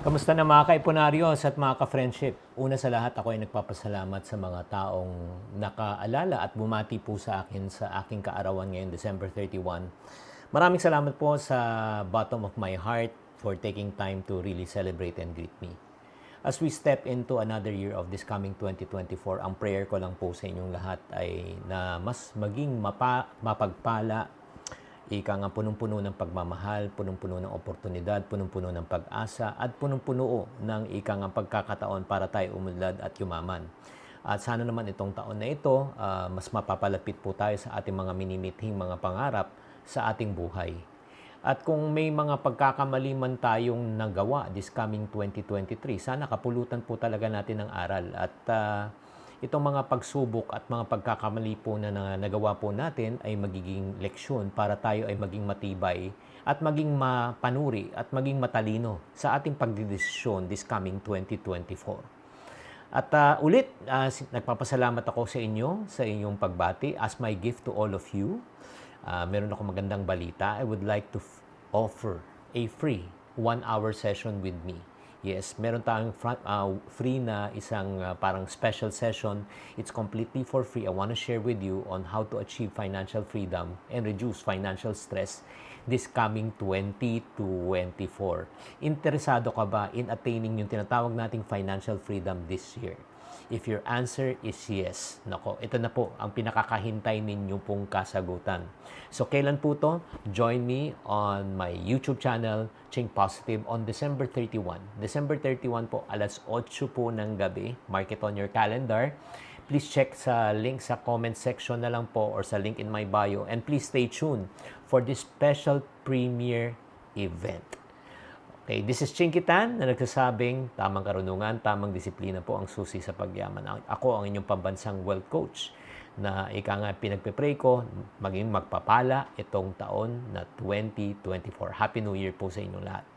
Kamusta na mga kaipunaryos at mga ka-friendship? Una sa lahat, ako ay nagpapasalamat sa mga taong nakaalala at bumati po sa akin sa aking kaarawan ngayong December 31. Maraming salamat po sa bottom of my heart for taking time to really celebrate and greet me. As we step into another year of this coming 2024, ang prayer ko lang po sa inyong lahat ay na mas maging mapagpala, ika nga punong-puno ng pagmamahal, punong-puno ng oportunidad, punong-puno ng pag-asa, at punong-puno ng ika nga pagkakataon para tayo umunlad at yumaman. At sana naman itong taon na ito, mas mapapalapit po tayo sa ating mga minimithing mga pangarap sa ating buhay. At kung may mga pagkakamali man tayong nagawa this coming 2023, sana kapulutan po talaga natin ng aral. At itong mga pagsubok at mga pagkakamali po na nagawa po natin ay magiging leksyon para tayo ay maging matibay at maging mapanuri at maging matalino sa ating pagdedesisyon this coming 2024. At nagpapasalamat ako sa inyo, sa inyong pagbati as my gift to all of you. Meron ako magandang balita. I would like to offer a free 1-hour session with me. Yes, meron tayong free na isang parang special session. It's completely for free. I want to share with you on how to achieve financial freedom and reduce financial stress this coming 2024. Interesado ka ba in attaining yung tinatawag nating financial freedom this year? If your answer is yes, nako, ito na po ang pinakakahintay ninyo pong kasagutan. So, kailan po to? Join me on my YouTube channel, Think Positive, on December 31. December 31 po, alas 8 po ng gabi. Mark it on your calendar. Please check sa link sa comment section na lang po or sa link in my bio. And please stay tuned for this special premiere event. Okay, this is Chinky Tan na nagsasabing tamang karunungan, tamang disiplina po ang susi sa pagyaman. Ako ang inyong pambansang wealth coach na ika nga pinagpe-pray ko maging magpapala itong taon na 2024. Happy New Year po sa inyong lahat.